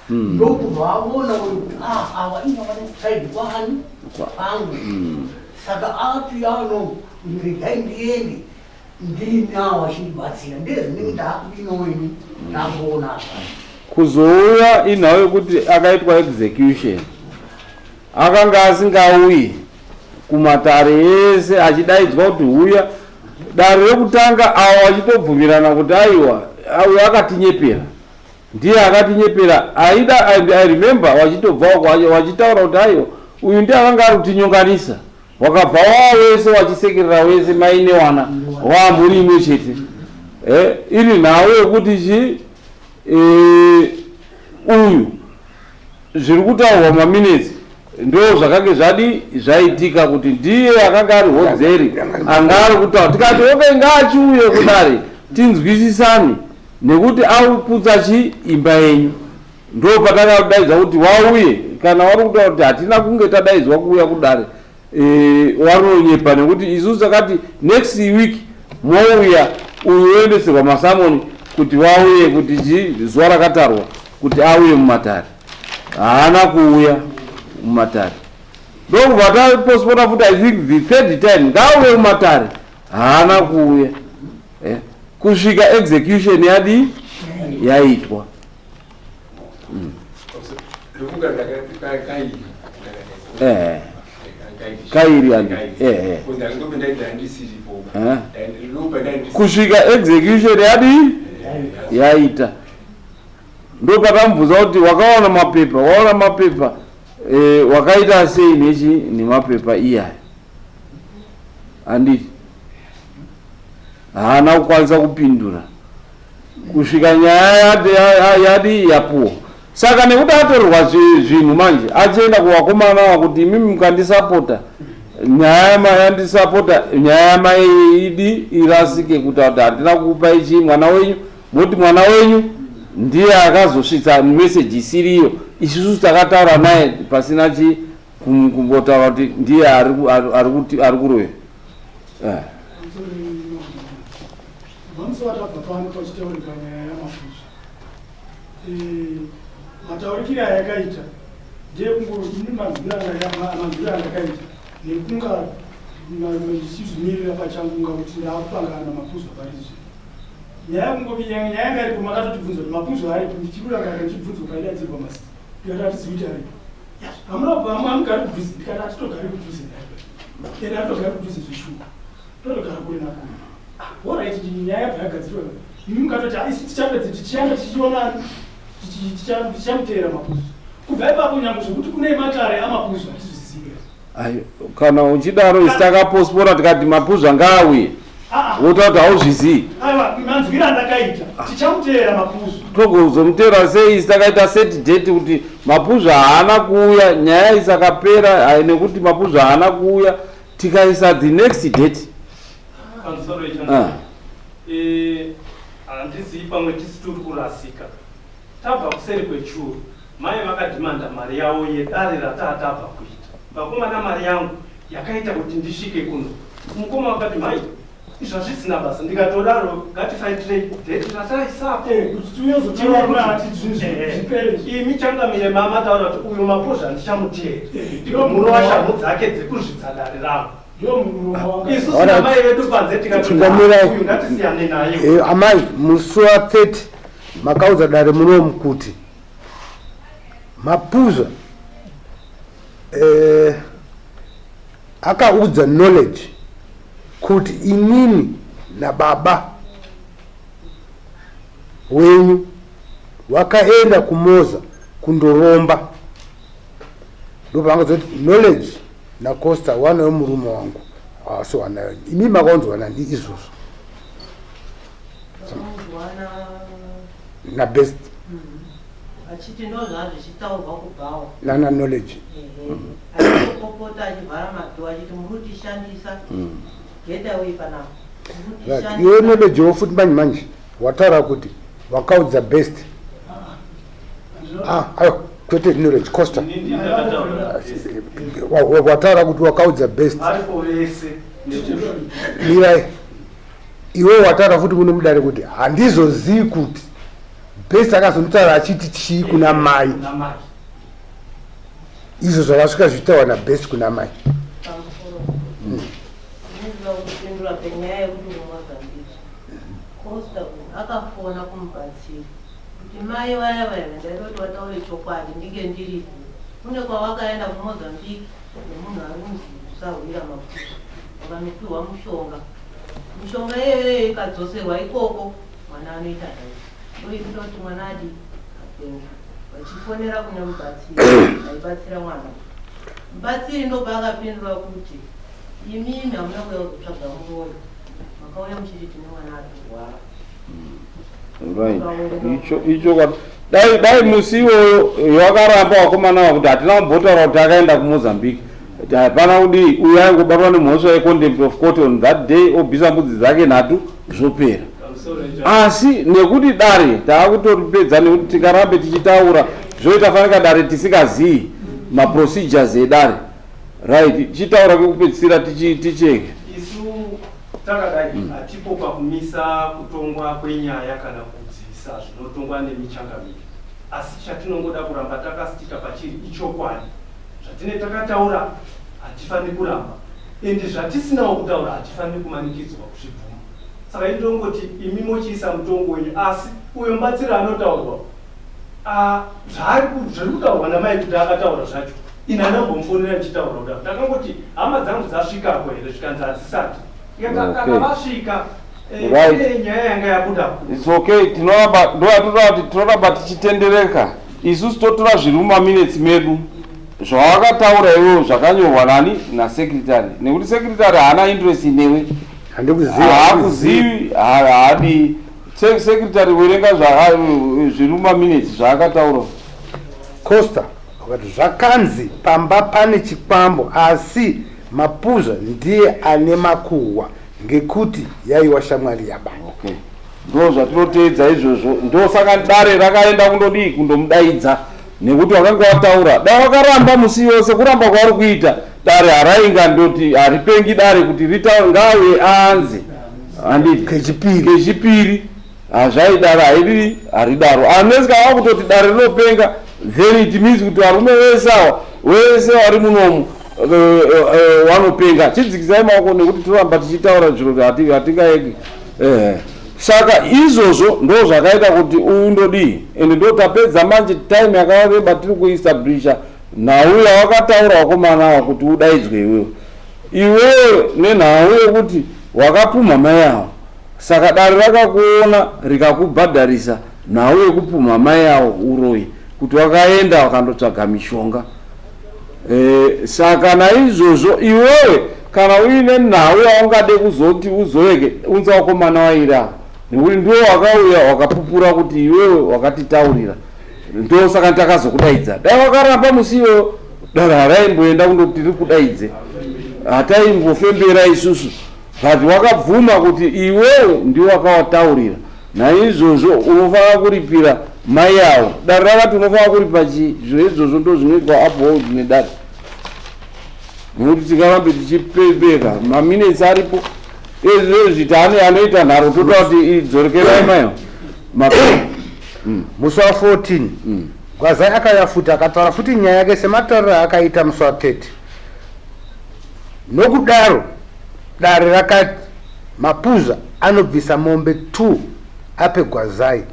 ndokubvaona kuti awa inga vane kusaidi kwani kwangu saka ati ano ndiregai ndiende ndinawo achindibatsira ndezvinenge ndakudinoweni ndakuona kuzouya inhawe kuti akaitwa execution akanga asingauyi kumatare ese achidaidzwa kuti huya dare rekutanga awo achitobvumirana kuti aiwa auyo akatinyepera ndiye akatinyepera aida I remember wachitobvawo wachitaura kuti aiwa uyu ndiye akanga ari kutinyonganisa wakabva wawo wese wachisekerera wese maine wana wamhuri imwe chete iri nhawe yekuti chi uyu zviri kutaurwa maminitsi ndo zvakange zvaitika kuti ndiye akanga ari hodzeri anga ari kutaura tikati oke ngaachiuye kudare tinzwisisane nekuti auputsa chi imba yenyu ndo patakadaidza kuti wauye kana wari kutaura kuti hatina kunge tadaidzwa kuuya kudare waronyepa nekuti isusu takati next week mouya uyu oendeserwa masamoni kuti wauye kuti zuva rakatarwa kuti auye mumatare haana kuuya mumatare ndokubva tapospona futi I think the third time ngauye mumatare haana kuuya kusvika execution yadi yaitwa kairi andi kusvika execution yadi yaita ndo patamubvunza kuti wakaona mapepa waona mapepa wakaita sei nechi nemapepa iyaya handiti haana kukwanisa kupindura kusvika nyaya yadi yapuwa saka nekuti atorerwa zvinhu manje achienda kuvakomana wavo kuti imimi mukandisapota nyaya yandisapota nyaya maidi irasike kutaura kuti handina kukupa ichi mwana wenyu moti mwana wenyu ndiye akazosvitsa meseji isiriyo isusu takataura naye pasina chi kumbotaura kuti ndiye ari kurweva vansi vatabva pano pachitaurika nyaya yamafuta mataurikiro ayakaita ndekungomanzwiro andakaita nekunga ndichizvimirira pachangu nga kuti ndaakupangana namapuzva parizvi nyaya yanga iri kumakatotibvunza kuti mapuzo ari ndichiruranga ndichibvunza ukaidadzirwa masi ndikati atizivi ari hamuna hamugari kudhuze ndikati atitogari kudhuze ende atogari kudhuze zveshuwa totogara kure nakure orit nyaya yabva yagadzirwa imi mukatoti isu tichapedze tichianga tichiona tichamuteera mapuzo kubva ipapo nyange zvekuti kune matare amapuzo atizvizive kana uchidaro isi takapospora tikati mapuzo angauye wotakuti hauzvizii manzwira andakaita tichamuteera mapuzo togozomuteera sei isi takaita set date kuti mapuzo haana kuuya nyaya isakapera nekuti mapuzo haana kuuya tikaisa the next date handizii pamwe tisi turi kurasika tabva kuseri kwechuru mai vakadhimanda mari yavo yedare ratatabva kuita vakomana mari yangu yakaita kuti ndisvike kuno mukoma vakati mai izvazvisina basa ndikatodaro ngatifaitire date rataisapo imi changamire mama taura kuti uyu mapozha ndichamuteera munova shamhu dzake dzekuzvidza dare rangu isu sina mai vedu panze tikauyu ngatisiyane naye amai musi wa 30 makaudza dare munomu kuti mapuza akaudza knowledge kuti inini nababa wenyu wakaenda kumoza kundoromba ndopangazoti knowledge nacosta wana wemurume wangu so anayo imi makaunzwana ndi izvozvo na best achiti ndozva zvichitaurwa kubvawo nana knowledge achitopopota achivhara madho achiti murutishandisa getaway panapa iwe knowledge wofuti manje manje wataura kuti wakaudza best ayo kwete knowledge costa wataura kuti wakaudza best mirai iwe wataura futi kuno mudare kuti handizozii kuti best akazondotaura achiti chii kuna mai izvo zvakasvika zvitaura nabest kuna mai kupindura penyaya yekuti mumozambiki costa akafona kumubatsira kuti mai vaya vaya ndaitoti wataure chokwadi ndinge ndiripo kune kwavakaenda kumozambiki nemunhu ari kunzi kusahwira mafuta vakanopiwa mushonga iyeyo ikadzoserwa ikoko mwana anoita dai ndoikuta kuti mwana adi apenga vachifonera kune mubatsiri aibatsira mwana mubatsiri ndobva akapindura kuti imimi hamuna kuya kuzotsvaga muroyo makauya muchiti tine mwana ari kurwara icho dai musi iwoyo wakaramba wakomana wa kuti hatina kumbotaura kuti akaenda kumozambiki hapana kudi uyo aingobatwa nemhosva yecontempt of court on that day obvisa mbudzi dzake nhatu zvopera asi nekuti dare taakutoripedza nekuti tikarambe tichitaura zvoita fanika dare tisingazivi maprocedures edare right chitaura kwekupedzisira ticheke isu takadai hatipo pakumisa kutongwa kwenyaya kana kudziisa zvinotongwa nemichangamiri asi chatinongoda kuramba takasitika pachiri ichokwadi zvatine takataura hatifaniri kuramba ende zvatisinawo kutaura hatifaniri kumanikidzwa kuzvibvuma saka indongoti imi mochiisa mutongo wenyu asi uyo mubatsiri anotaurwa zviri kutaurwa namai kuti akataura zvacho ina ndambomfonera ndichitaura kudaro ndakangoti hama dzangu dzasvikako here zvikanzi hadzisati kana vasvika nyaya yanga yabuda its okay ndoatotaura kuti tinoramba tichitendereka isusu totora zviri mumaminutes medu zvawakataura iwewo zvakanyorwa nani nasekretary nekuti sekretary haana interest newe haakuzivi haadi sekretary werenga zviri mumaminutes zvaakataura costa wakati zvakanzi pamba pane chikwambo asi mapuza ndiye ane makuhwa ngekuti yaiwa shamwari yababa okay. ndo zvatinoteedza izvozvo ndosaka dare rakaenda kundodii kundomudaidza nekuti wakanga wataura da wakaramba musi yose kuramba kwauri kuita dare harainga ndoti haripengi dare kuti ritaure ngawe aanze handiti kechipiri hazvaidaro haridaro anesika vakutoti dare rinopenga then it means kuti varume wese vari munomu wanopenga chidzikisai maoko nekuti toramba tichitaura zviro hatingaeki Saka izvozvo ndo zvakaita kuti uyu ndodii ende ndo tapedza manje time yakareba tiri kuestablisha nhauya wakataura wakomana ava kuti udaidzwe iwewe nenhau yekuti wakapumha mai avo. Saka dare rakakuona rikakubhadharisa nhau yekupumha mai avo uroyi kuti wakaenda wakandotsvaga mishonga. Saka naizvozvo iwewe kana uine nhau yaungade kuzoti uzoveke unza wakomana waira nekuti ndiwo wakauya wakapupura kuti iwewe wakatitaurira ndo saka takazokudaidza. Dai wakaramba musiwo dare haraimboenda kundoti tiri kudaidze hataimbofembera isusu but wakabvuma kuti iwewe ndiwo wakawataurira naizvozvo unofanira kuripira mai avo. Dare rakati unofanira kuripa zviro izvozvo ndo zvinoitwa uphold nedare nekuti tikarambe tichipepeka maminitsi aripo ezvezvitani anoita nharo toda kuti idzorekerai mayo musi wa 14 Gwazai akauya futi akataura futi nyaya yake sematauriro akaita musi wa 30. Nokudaro dare rakati Mapuza anobvisa mombe 2 ape Gwazai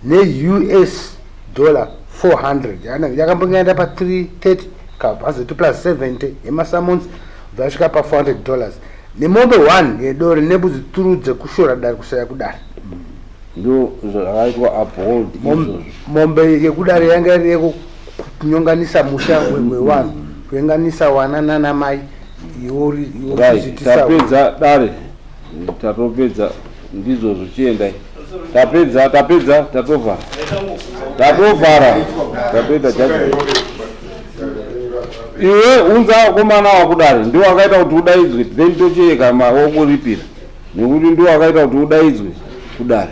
ne$400 yakambonyaenda pa 330 kabazoto plus 70 emasamons zvasvika pa $400 nemombe 1 yedore nebudzi turu dzekushora dare kusaya kudare ndo zvakaitwa uphold. Mombe yekudare yanga iri yekunyonganisa musha wewanhu kuenganisa wana namai tapedza dare tatopedza ndizvo zvichienda tapedza tatovhara tapedza jaji iwe unza wakomana wakudare ndiwo wakaita kuti udaidzwe then tocheka wokuripira nekuti ndiwo wakaita kuti udaidzwe kudare.